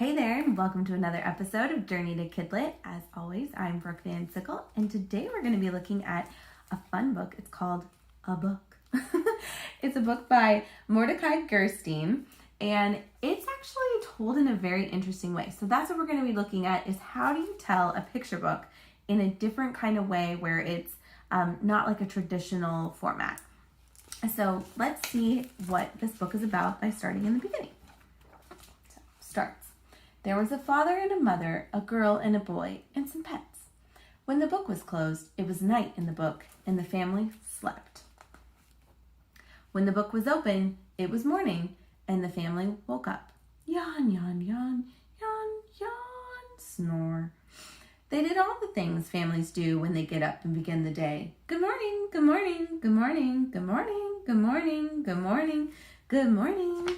Hey there, and welcome to another episode of Journey to Kidlit. As always, I'm Brooke Van Sickle, and today we're going to be looking at a fun book. It's called A Book. It's a book by Mordecai Gerstein, and it's actually told in a very interesting way. So that's what we're going to be looking at, is how do you tell a picture book in a different kind of way where it's not like a traditional format. So let's see what this book is about by starting in the beginning. So, starts. There was a father and a mother, a girl and a boy, and some pets. When the book was closed, it was night in the book, and the family slept. When the book was open, it was morning, and the family woke up. Yawn, yawn, yawn, yawn, yawn, snore. They did all the things families do when they get up and begin the day. Good morning, good morning, good morning, good morning, good morning, good morning, good morning.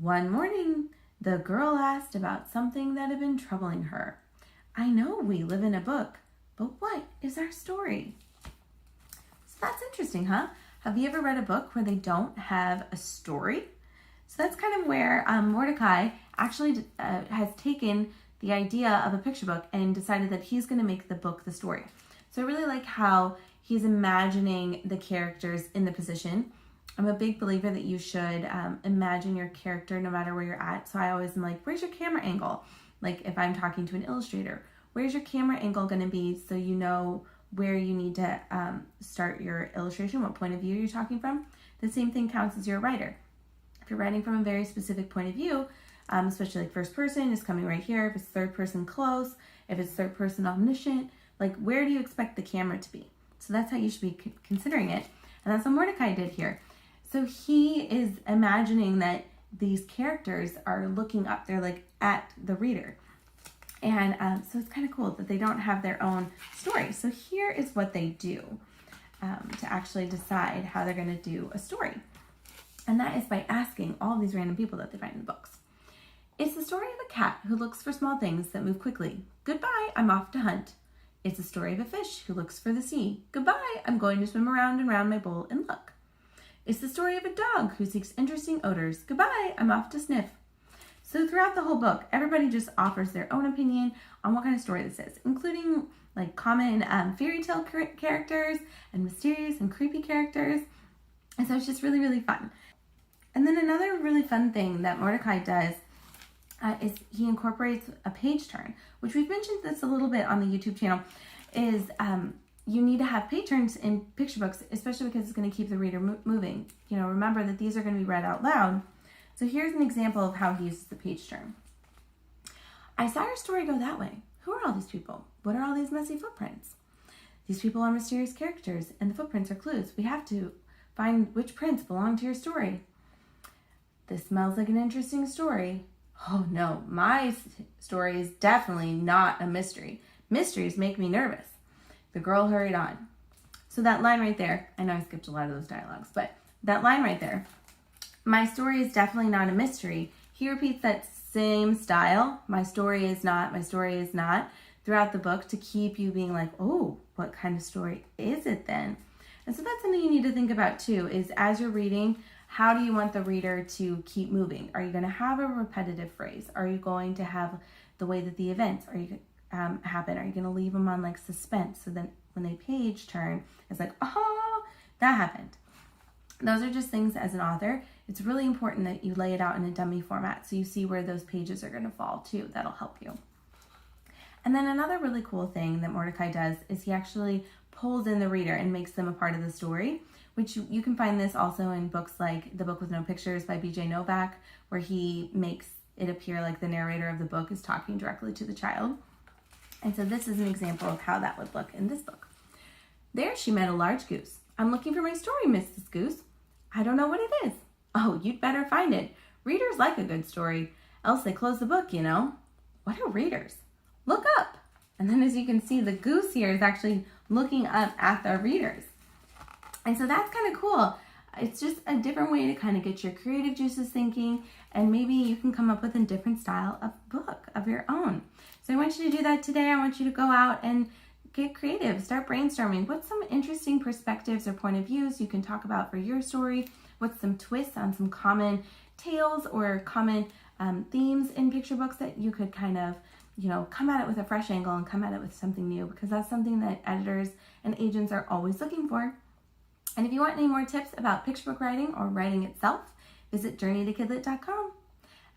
One morning, the girl asked about something that had been troubling her. I know we live in a book, but what is our story? So that's interesting, huh? Have you ever read a book where they don't have a story? So that's kind of where Mordecai actually has taken the idea of a picture book and decided that he's going to make the book the story. So I really like how he's imagining the characters in the position. I'm a big believer that you should imagine your character no matter where you're at. So I always am like, where's your camera angle? Like if I'm talking to an illustrator, where's your camera angle going to be so you know where you need to start your illustration, what point of view you're talking from. The same thing counts as you're a writer. If you're writing from a very specific point of view, especially like first person is coming right here. If it's third person close, if it's third person omniscient, like where do you expect the camera to be? So that's how you should be considering it. And that's what Mordecai did here. So he is imagining that these characters are looking up. They're like at the reader. And so it's kind of cool that they don't have their own story. So here is what they do to actually decide how they're going to do a story. And that is by asking all these random people that they find in the books. It's the story of a cat who looks for small things that move quickly. Goodbye, I'm off to hunt. It's the story of a fish who looks for the sea. Goodbye, I'm going to swim around and round my bowl and look. It's the story of a dog who seeks interesting odors. Goodbye, I'm off to sniff. So throughout the whole book, everybody just offers their own opinion on what kind of story this is, including like common fairy tale characters and mysterious and creepy characters. And so it's just really, really fun. And then another really fun thing that Mordecai does is he incorporates a page turn, which we've mentioned this a little bit on the YouTube channel, is you need to have page turns in picture books, especially because it's going to keep the reader moving. You know, remember that these are going to be read out loud. So here's an example of how he uses the page turn. I saw your story go that way. Who are all these people? What are all these messy footprints? These people are mysterious characters, and the footprints are clues. We have to find which prints belong to your story. This smells like an interesting story. Oh no, my story is definitely not a mystery. Mysteries make me nervous. The girl hurried on. So that line right there, I know I skipped a lot of those dialogues, but that line right there, my story is definitely not a mystery. He repeats that same style, my story is not, throughout the book to keep you being like, oh, what kind of story is it then? And so that's something you need to think about too, is as you're reading, how do you want the reader to keep moving? Are you going to have a repetitive phrase? Are you going to have the way that the events happen? Are you going to leave them on like suspense so that when they page turn, it's like, oh, that happened. Those are just things as an author. It's really important that you lay it out in a dummy format so you see where those pages are going to fall too. That'll help you. And then another really cool thing that Mordecai does is he actually pulls in the reader and makes them a part of the story, which you can find this also in books like The Book with No Pictures by B.J. Novak, where he makes it appear like the narrator of the book is talking directly to the child. And so this is an example of how that would look in this book. There she met a large goose. I'm looking for my story, Mrs. Goose. I don't know what it is. Oh, you'd better find it. Readers like a good story, else they close the book, you know. What are readers? Look up. And then as you can see, the goose here is actually looking up at the readers. And so that's kind of cool. It's just a different way to kind of get your creative juices thinking, and maybe you can come up with a different style of book of your own. So I want you to do that today. I want you to go out and get creative, start brainstorming. What's some interesting perspectives or point of views you can talk about for your story? What's some twists on some common tales or common themes in picture books that you could kind of, come at it with a fresh angle and come at it with something new, because that's something that editors and agents are always looking for. And if you want any more tips about picture book writing or writing itself, visit journeytokidlit.com.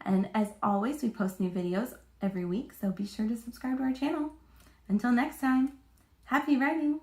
And as always, we post new videos every week, so be sure to subscribe to our channel. Until next time, happy writing!